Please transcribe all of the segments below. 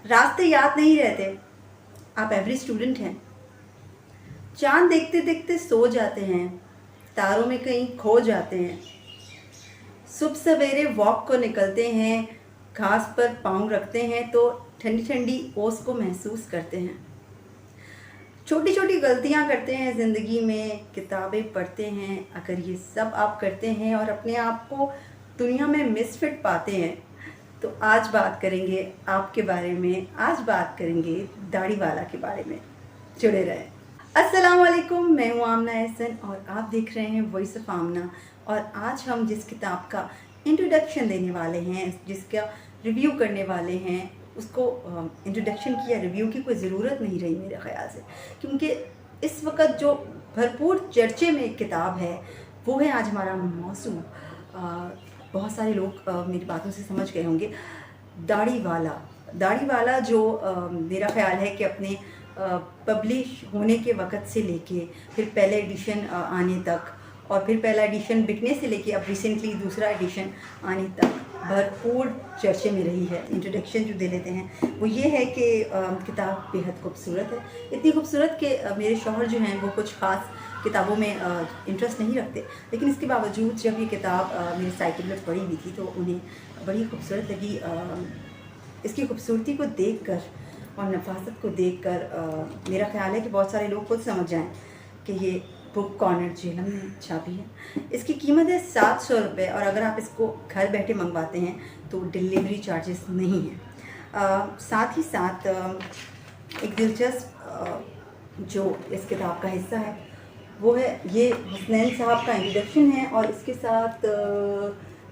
रास्ते याद नहीं रहते, आप एवरेज स्टूडेंट हैं। चांद देखते देखते सो जाते हैं, तारों में कहीं खो जाते हैं। सुबह सवेरे वॉक को निकलते हैं, घास पर पाँव रखते हैं तो ठंडी ठंडी ओस को महसूस करते हैं। छोटी छोटी गलतियां करते हैं ज़िंदगी में, किताबें पढ़ते हैं। अगर ये सब आप करते हैं और अपने आप को दुनिया में मिसफिट पाते हैं तो आज बात करेंगे आपके बारे में, आज बात करेंगे दाढ़ी वाला के बारे में। जुड़े रहें। अस्सलाम वालेकुम, मैं हूँ आमना एहसन और आप देख रहे हैं वॉइस ऑफ आमना। और आज हम जिस किताब का इंट्रोडक्शन देने वाले हैं, जिसका रिव्यू करने वाले हैं, उसको इंट्रोडक्शन की या रिव्यू की कोई ज़रूरत नहीं रही मेरे ख़्याल से, क्योंकि इस वक्त जो भरपूर चर्चे में एक किताब है वो है आज हमारा मौसू। बहुत सारे लोग मेरी बातों से समझ गए होंगे, दाढ़ी वाला जो मेरा ख्याल है कि अपने पब्लिश होने के वक़्त से लेके फिर पहले एडिशन आने तक और फिर पहला एडिशन बिकने से लेके अब रिसेंटली दूसरा एडिशन आने तक भरपूर चर्चे में रही है। इंट्रोडक्शन जो दे लेते हैं वो ये है कि किताब बेहद खूबसूरत है, इतनी खूबसूरत कि मेरे शौहर जो हैं वो कुछ ख़ास किताबों में इंटरेस्ट नहीं रखते, लेकिन इसके बावजूद जब ये किताब मेरे साइकिल में पड़ी हुई थी तो उन्हें बड़ी खूबसूरत लगी। इसकी खूबसूरती को देखकर और नफासत को देखकर मेरा ख्याल है कि बहुत सारे लोग खुद समझ जाएं कि ये बुक कॉर्नर जेलम में छापी है। इसकी कीमत है 700 रुपये और अगर आप इसको घर बैठे मंगवाते हैं तो डिलीवरी चार्जेस नहीं है। साथ ही साथ एक दिलचस्प जो इस किताब का हिस्सा है वो है ये हसनैन साहब का इंट्रोडक्शन है और इसके साथ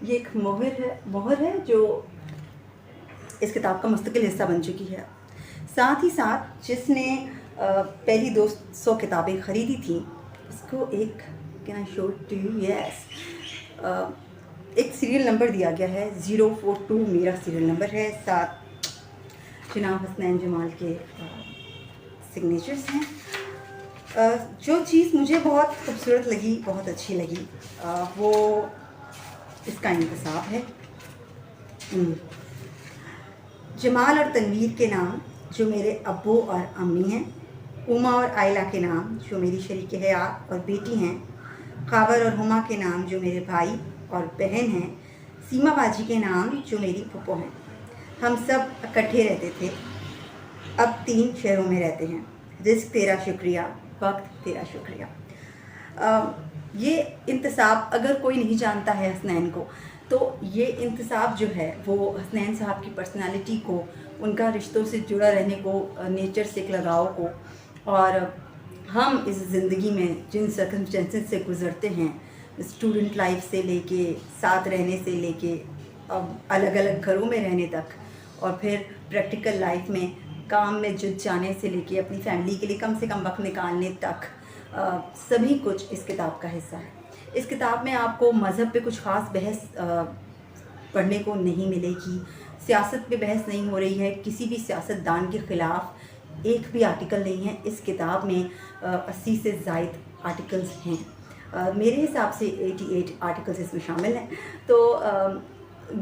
ये एक मोहर है जो इस किताब का मुस्तकिल हिस्सा बन चुकी है। साथ ही साथ जिसने पहली 200 किताबें ख़रीदी थी उसको एक can I show to you, yes, एक सीरियल नंबर दिया गया है, 042 मेरा सीरियल नंबर है। साथ जनाब हसनैन जमाल के सिग्नेचर्स हैं। जो चीज़ मुझे बहुत खूबसूरत लगी, बहुत अच्छी लगी, वो इसका इंतसाब है। जमाल और तनवीर के नाम जो मेरे अब्बू और अम्मी हैं, उमा और आयला के नाम जो मेरी शरीक हयात और बेटी हैं, खाबर और हुमा के नाम जो मेरे भाई और बहन हैं, सीमा बाजी के नाम जो मेरी फुप्पो हैं। हम सब इकट्ठे रहते थे, अब 3 शहरों में रहते हैं। रिज़्क़ तेरा शुक्रिया, वक्त तेरा शुक्रिया। ये इंतसाब अगर कोई नहीं जानता है हसनैन को, तो ये इंतसाब जो है वो हसनैन साहब की पर्सनालिटी को, उनका रिश्तों से जुड़ा रहने को, नेचर से एक लगाव को, और हम इस ज़िंदगी में जिन सर्कमस्टेंसेस से गुज़रते हैं, स्टूडेंट लाइफ से लेके साथ रहने से लेके अब अलग अलग घरों में रहने तक, और फिर प्रैक्टिकल लाइफ में काम में जुट जाने से लेके अपनी फैमिली के लिए कम से कम वक्त निकालने तक, सभी कुछ इस किताब का हिस्सा है। इस किताब में आपको मज़हब पे कुछ ख़ास बहस पढ़ने को नहीं मिलेगी, सियासत पे बहस नहीं हो रही है, किसी भी सियासतदान के ख़िलाफ़ एक भी आर्टिकल नहीं है। इस किताब में 80 से ज़ायद आर्टिकल्स हैं, मेरे हिसाब से 88 आर्टिकल्स इसमें शामिल हैं। तो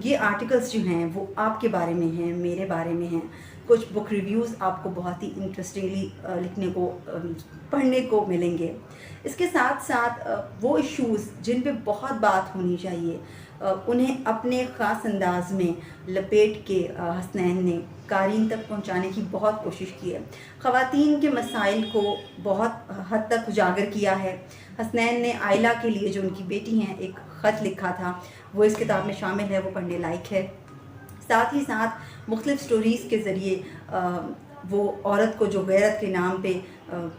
ये आर्टिकल्स जो हैं वो आपके बारे में हैं, मेरे बारे में हैं। कुछ बुक रिव्यूज़ आपको बहुत ही इंटरेस्टिंगली लिखने को, पढ़ने को मिलेंगे। इसके साथ साथ वो इश्यूज़ जिन पे बहुत बात होनी चाहिए, उन्हें अपने ख़ास अंदाज में लपेट के हसनैन ने क़ारीन तक पहुंचाने की बहुत कोशिश की है। ख़वातीन के मसाइल को बहुत हद तक उजागर किया है। हसनैन ने आयला के लिए, जो उनकी बेटी हैं, एक ख़त लिखा था, वो इस किताब में शामिल है, वो पढ़ने लायक है। साथ ही साथ मुख्तलिफ़ स्टोरीज़ के ज़रिए वो औरत को जो गैरत के नाम पे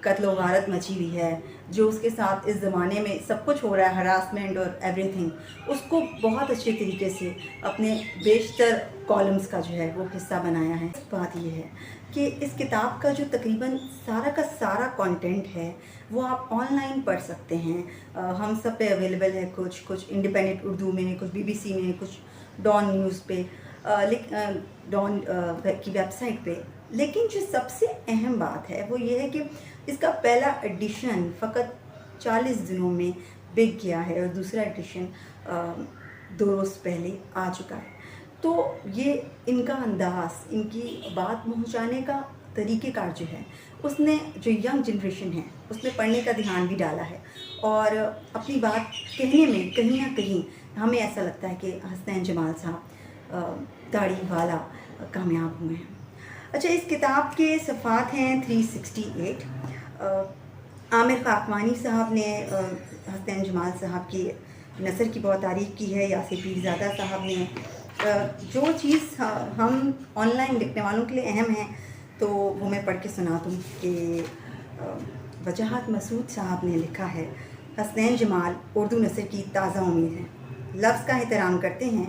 कत्ल व गारत मची हुई है, जो उसके साथ इस ज़माने में सब कुछ हो रहा है, हरासमेंट और एवरीथिंग, उसको बहुत अच्छे तरीके से अपने बेशतर कॉलम्स का जो है वो हिस्सा बनाया है। बात यह है कि इस किताब का जो तकरीबन सारा का सारा कंटेंट है वो आप ऑनलाइन पढ़ सकते हैं। हम सब पे अवेलेबल है, कुछ इंडिपेंडेंट उर्दू में, कुछ BBC में, कुछ डॉन न्यूज़ पे, डॉन की वेबसाइट पे। लेकिन जो सबसे अहम बात है वो ये है कि इसका पहला एडिशन फ़कत 40 दिनों में बिक गया है और दूसरा एडिशन 2 रोज़ पहले आ चुका है। तो ये इनका अंदाज़, इनकी बात पहुंचाने का तरीक़ेकार जो है, उसने जो यंग जनरेशन है, उसने पढ़ने का ध्यान भी डाला है और अपनी बात कहने में कहीं न कहीं हमें ऐसा लगता है कि हसनैन जमाल साहब दाढ़ी वाला कामयाब हुए हैं। अच्छा, इस किताब के सफ़ात हैं 368। आमिर ख़ाकवानी साहब ने हसनैन जमाल साहब की नसर की बहुत तारीफ़ की है। यासिर पीरज़ादा साहब ने जो चीज़ हम ऑनलाइन लिखने वालों के लिए अहम है तो वो मैं पढ़ के सुना दूँ कि वजाहत मसूद साहब ने लिखा है, हसनैन जमाल उर्दू नसर की ताज़ा उम्मीद है। लफ्ज़ का एहतराम करते हैं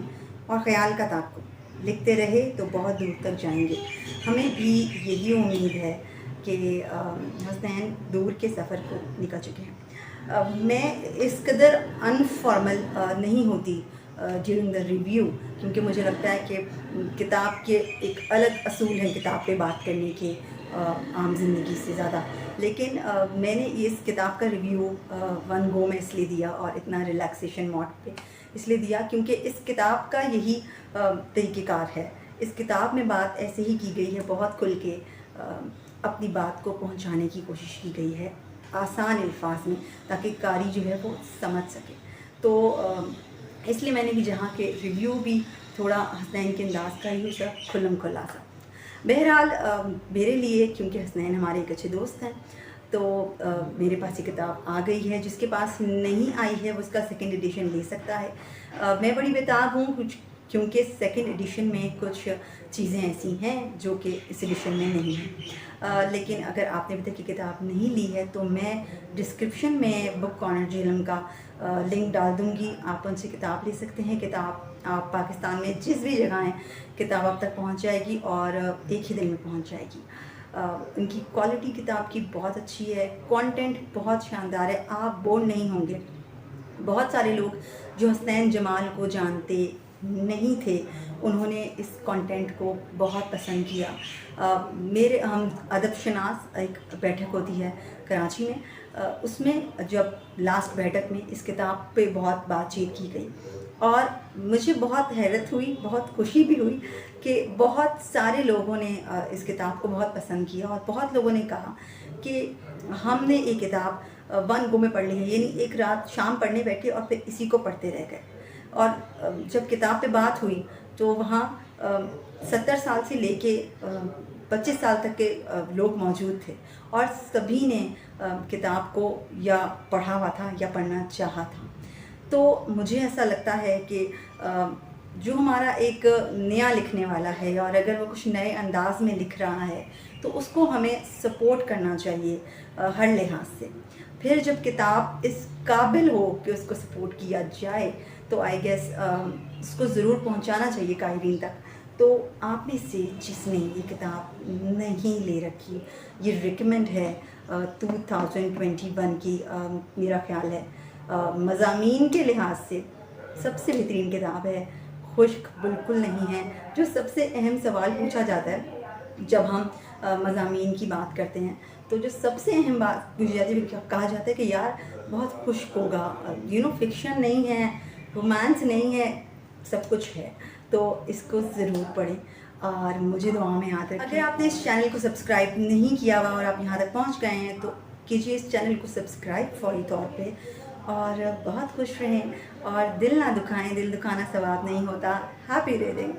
और ख़याल का ताक़ुब, लिखते रहे तो बहुत दूर तक जाएंगे। हमें भी यही उम्मीद है कि हसनैन दूर के सफ़र को निकल चुके हैं। मैं इस कदर अनफॉर्मल नहीं होती ड्यूरिंग द रिव्यू, क्योंकि मुझे लगता है कि किताब के एक अलग असूल हैं किताब पे बात करने के आम ज़िंदगी से ज़्यादा। लेकिन मैंने इस किताब का रिव्यू वन गो में इसलिए दिया और इतना रिलैक्सेशन मोड पे इसलिए दिया क्योंकि इस किताब का यही तरीक़ेकार है। इस किताब में बात ऐसे ही की गई है, बहुत खुल के अपनी बात को पहुंचाने की कोशिश की गई है आसान अल्फाज में, ताकि कारी जो है वो समझ सके। तो इसलिए मैंने भी जहाँ के रिव्यू भी थोड़ा हसनैन के अंदाज़ का ही सा खुल्लम खुल्ला सा। बहरहाल मेरे लिए, क्योंकि हसनैन हमारे एक अच्छे दोस्त हैं, तो मेरे पास ये किताब आ गई है। जिसके पास नहीं आई है वो उसका सेकंड एडिशन ले सकता है। मैं बड़ी बेताब हूँ कुछ, क्योंकि सेकंड एडिशन में कुछ चीज़ें ऐसी हैं जो कि इस एडिशन में नहीं हैं। लेकिन अगर आपने अभी तक ये किताब नहीं ली है तो मैं डिस्क्रिप्शन में बुक कॉर्नर जेलम का लिंक डाल दूँगी, आप उनसे किताब ले सकते हैं। किताब आप पाकिस्तान में जिस भी जगह हैं, किताब आप तक पहुंच जाएगी और एक ही दिन में पहुंच जाएगी। उनकी क्वालिटी किताब की बहुत अच्छी है, कंटेंट बहुत शानदार है, आप बोर नहीं होंगे। बहुत सारे लोग जो हसनैन जमाल को जानते नहीं थे, उन्होंने इस कंटेंट को बहुत पसंद किया। मेरे हम अदब शनास एक बैठक होती है कराची में, उसमें जब लास्ट बैठक में इस किताब पे बहुत बातचीत की गई और मुझे बहुत हैरत हुई, बहुत खुशी भी हुई कि बहुत सारे लोगों ने इस किताब को बहुत पसंद किया और बहुत लोगों ने कहा कि हमने ये किताब वन गो में पढ़ ली है, यानी एक रात शाम पढ़ने बैठे और फिर इसी को पढ़ते रह गए। और जब किताब पे बात हुई तो वहाँ 70 साल से लेके 25 साल तक के लोग मौजूद थे और सभी ने किताब को या पढ़ा हुआ था या पढ़ना चाहा था। तो मुझे ऐसा लगता है कि जो हमारा एक नया लिखने वाला है और अगर वो कुछ नए अंदाज में लिख रहा है तो उसको हमें सपोर्ट करना चाहिए हर लिहाज से। फिर जब किताब इस काबिल हो कि उसको सपोर्ट किया जाए तो आई गेस उसको ज़रूर पहुंचाना चाहिए कायरीन तक। तो आप में से जिसने ये किताब नहीं ले रखी, ये रिकमेंड है 2021 की, मेरा ख्याल है मज़ामीन के लिहाज से सबसे बेहतरीन किताब है। खुश्क बिल्कुल नहीं है। जो सबसे अहम सवाल पूछा जाता है जब हम मज़ामीन की बात करते हैं, तो जो सबसे अहम बात पूछी जाती है, कहा जाता है कि यार बहुत खुश्क होगा, फिक्शन नहीं है, रोमांस नहीं है, सब कुछ है। तो इसको ज़रूर पढ़ें और मुझे दुआ में याद रखें। अगर आपने इस चैनल को सब्सक्राइब नहीं किया हुआ और आप यहाँ तक पहुँच गए हैं तो कीजिए इस चैनल को सब्सक्राइब फौरी तौर पे और बहुत खुश रहें और दिल ना दुखाएं, दिल दुखाना सवाब नहीं होता। Happy reading.